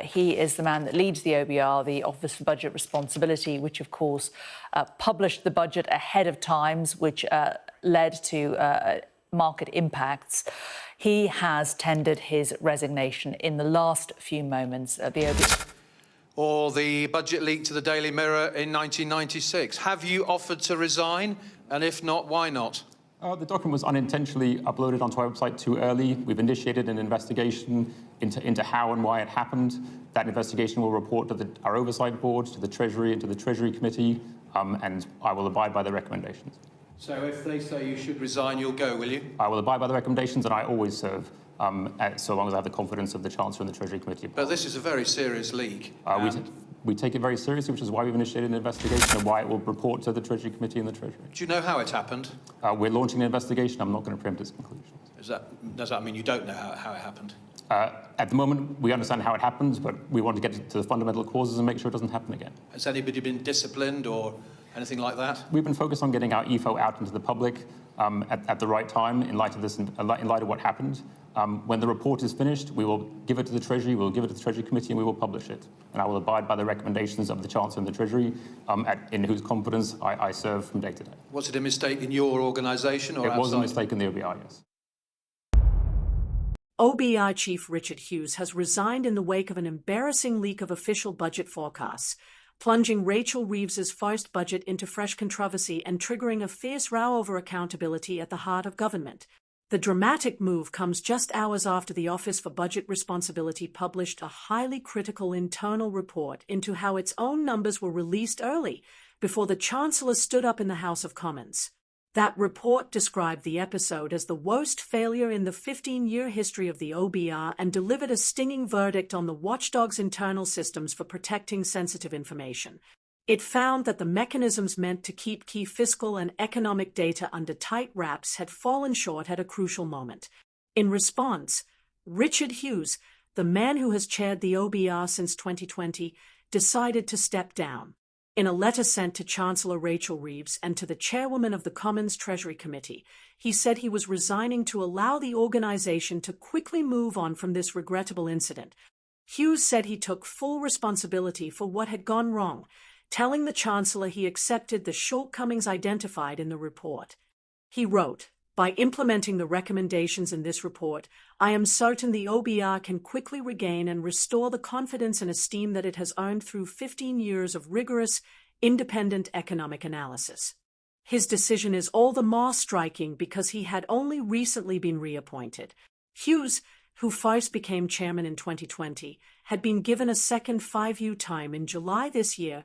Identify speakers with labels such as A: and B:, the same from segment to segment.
A: He is the man that leads the OBR, the Office for Budget Responsibility, which, of course, published the budget ahead of times, which led to market impacts. He has tendered his resignation in the last few moments. The OBR.
B: Or the budget leak to the Daily Mirror in 1996. Have you offered to resign? And if not, why not?
C: The document was unintentionally uploaded onto our website too early. We've initiated an investigation into how and why it happened. That investigation will report to our oversight board, to the Treasury and to the Treasury Committee, and I will abide by the recommendations.
B: So if they say you should resign, you'll go, will you?
C: I will abide by the recommendations, and I always serve, so long as I have the confidence of the Chancellor and the Treasury Committee.
B: But this is a very serious leak.
C: We take it very seriously, which is why we've initiated an investigation and why it will report to the Treasury Committee and the Treasury.
B: Do you know how it happened?
C: We're launching an investigation. I'm not going to preempt its conclusions.
B: Does that mean you don't know how it happened?
C: At the moment, we understand how it happens, but we want to get to the fundamental causes and make sure it doesn't happen again.
B: Has anybody been disciplined or anything like that?
C: We've been focused on getting our EFO out into the public at the right time in light of this, in light of what happened. When the report is finished, we will give it to the Treasury, we'll give it to the Treasury Committee, and we will publish it. And I will abide by the recommendations of the Chancellor and the Treasury, in whose confidence I serve from day to day.
B: Was it a mistake in your organisation or outside?
C: It was a mistake in the OBR, yes.
D: OBR Chief Richard Hughes has resigned in the wake of an embarrassing leak of official budget forecasts, plunging Rachel Reeves's first budget into fresh controversy and triggering a fierce row over accountability at the heart of government. The dramatic move comes just hours after the Office for Budget Responsibility published a highly critical internal report into how its own numbers were released early, before the Chancellor stood up in the House of Commons. That report described the episode as the worst failure in the 15-year history of the OBR and delivered a stinging verdict on the watchdog's internal systems for protecting sensitive information. It found that the mechanisms meant to keep key fiscal and economic data under tight wraps had fallen short at a crucial moment. In response, Richard Hughes, the man who has chaired the OBR since 2020, decided to step down. In a letter sent to Chancellor Rachel Reeves and to the chairwoman of the Commons Treasury Committee, he said he was resigning to allow the organisation to quickly move on from this regrettable incident. Hughes said he took full responsibility for what had gone wrong, telling the Chancellor he accepted the shortcomings identified in the report. He wrote, "By implementing the recommendations in this report, I am certain the OBR can quickly regain and restore the confidence and esteem that it has earned through 15 years of rigorous, independent economic analysis." His decision is all the more striking because he had only recently been reappointed. Hughes, who first became chairman in 2020, had been given a second 5-year term in July this year,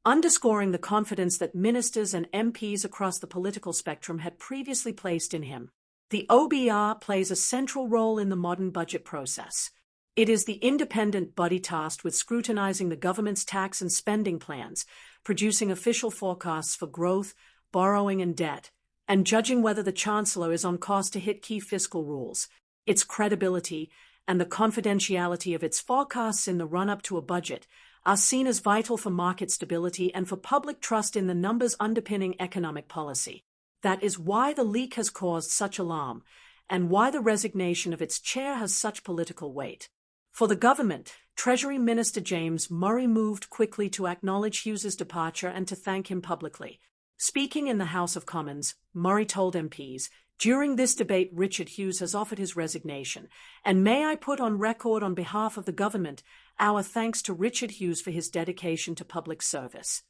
D: underscoring the confidence that ministers and MPs across the political spectrum had previously placed in him. The OBR plays a central role in the modern budget process. It is the independent body tasked with scrutinizing the government's tax and spending plans, producing official forecasts for growth, borrowing and debt, and judging whether the Chancellor is on course to hit key fiscal rules. Its credibility and the confidentiality of its forecasts in the run-up to a budget are seen as vital for market stability and for public trust in the numbers underpinning economic policy. That is why the leak has caused such alarm, and why the resignation of its chair has such political weight. For the government, Treasury Minister James Murray moved quickly to acknowledge Hughes's departure and to thank him publicly. Speaking in the House of Commons, Murray told MPs, "During this debate, Richard Hughes has offered his resignation, and may I put on record on behalf of the government our thanks to Richard Hughes for his dedication to public service."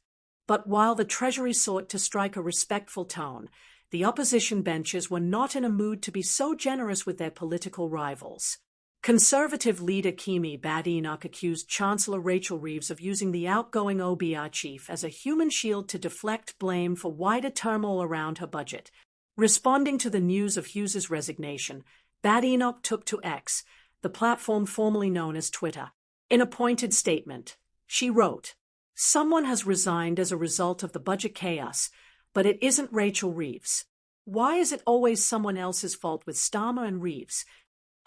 D: But while the Treasury sought to strike a respectful tone, the opposition benches were not in a mood to be so generous with their political rivals. Conservative leader Keir Badenoch accused Chancellor Rachel Reeves of using the outgoing OBR chief as a human shield to deflect blame for wider turmoil around her budget. Responding to the news of Hughes's resignation, Badenoch took to X, the platform formerly known as Twitter. In a pointed statement, she wrote, "Someone has resigned as a result of the budget chaos, but it isn't Rachel Reeves. Why is it always someone else's fault with Starmer and Reeves?"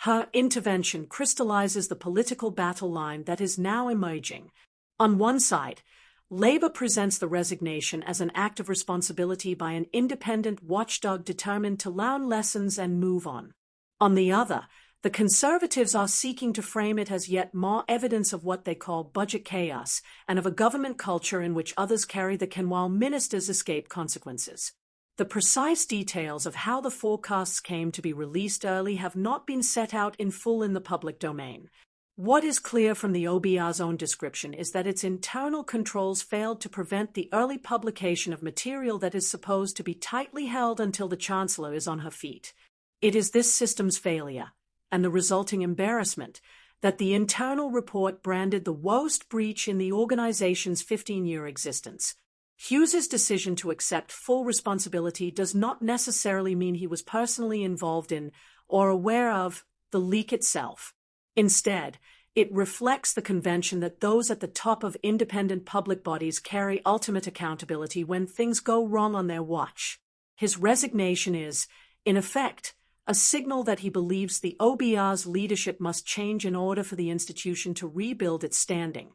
D: Her intervention crystallizes the political battle line that is now emerging. On one side, Labour presents the resignation as an act of responsibility by an independent watchdog determined to learn lessons and move on. On the other, The Conservatives are seeking to frame it as yet more evidence of what they call budget chaos and of a government culture in which others carry the can while ministers escape consequences. The precise details of how the forecasts came to be released early have not been set out in full in the public domain. What is clear from the OBR's own description is that its internal controls failed to prevent the early publication of material that is supposed to be tightly held until the Chancellor is on her feet. It is this system's failure, and the resulting embarrassment, that the internal report branded the worst breach in the organization's 15-year existence. Hughes's decision to accept full responsibility does not necessarily mean he was personally involved in or aware of the leak itself. Instead, it reflects the convention that those at the top of independent public bodies carry ultimate accountability when things go wrong on their watch. His resignation is, in effect, a signal that he believes the OBR's leadership must change in order for the institution to rebuild its standing.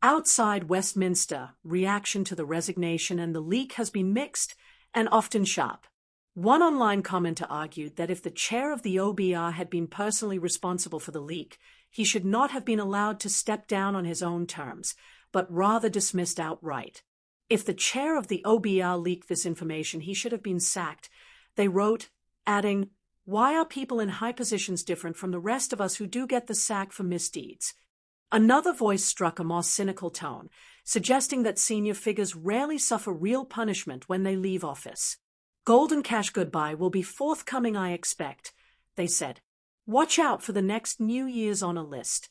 D: Outside Westminster, reaction to the resignation and the leak has been mixed and often sharp. One online commenter argued that if the chair of the OBR had been personally responsible for the leak, he should not have been allowed to step down on his own terms, but rather dismissed outright. If the chair of the OBR leaked this information, he should have been sacked, they wrote, adding, "Why are people in high positions different from the rest of us who do get the sack for misdeeds?" Another voice struck a more cynical tone, suggesting that senior figures rarely suffer real punishment when they leave office. "Golden cash goodbye will be forthcoming, I expect," they said. "Watch out for the next New Year's on a list."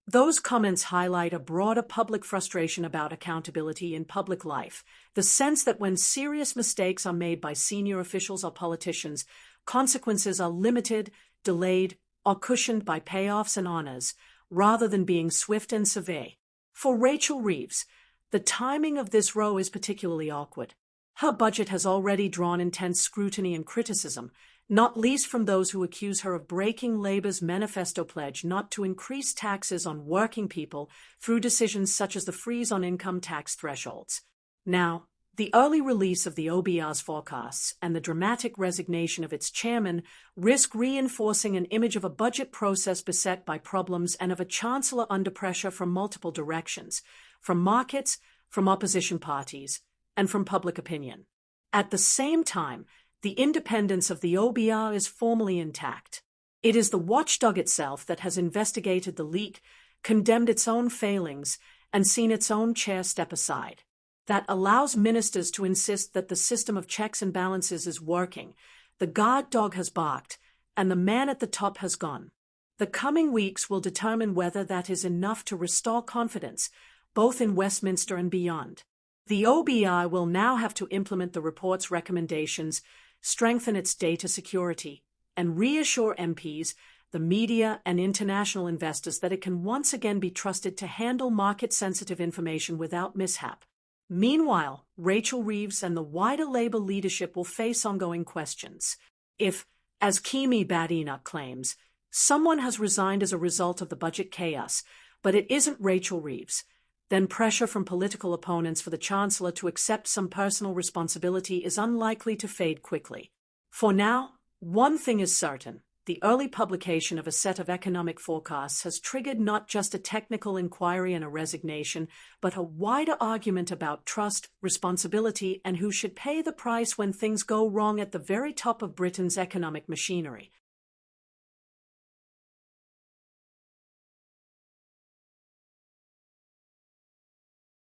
D: Those comments highlight a broader public frustration about accountability in public life, the sense that when serious mistakes are made by senior officials or politicians, consequences are limited, delayed, or cushioned by payoffs and honors, rather than being swift and severe. For Rachel Reeves, the timing of this row is particularly awkward. Her budget has already drawn intense scrutiny and criticism, not least from those who accuse her of breaking Labour's manifesto pledge not to increase taxes on working people through decisions such as the freeze on income tax thresholds. Now, the early release of the OBR's forecasts and the dramatic resignation of its chairman risk reinforcing an image of a budget process beset by problems and of a chancellor under pressure from multiple directions, from markets, from opposition parties, and from public opinion. At the same time, the independence of the OBR is formally intact. It is the watchdog itself that has investigated the leak, condemned its own failings, and seen its own chair step aside. That allows ministers to insist that the system of checks and balances is working, the guard dog has barked, and the man at the top has gone. The coming weeks will determine whether that is enough to restore confidence, both in Westminster and beyond. The OBR will now have to implement the report's recommendations, strengthen its data security, and reassure MPs, the media, and international investors that it can once again be trusted to handle market-sensitive information without mishap. Meanwhile, Rachel Reeves and the wider Labour leadership will face ongoing questions. If, as Keir Badenoch claims, someone has resigned as a result of the budget chaos, but it isn't Rachel Reeves, then pressure from political opponents for the Chancellor to accept some personal responsibility is unlikely to fade quickly. For now, one thing is certain. The early publication of a set of economic forecasts has triggered not just a technical inquiry and a resignation, but a wider argument about trust, responsibility, and who should pay the price when things go wrong at the very top of Britain's economic machinery.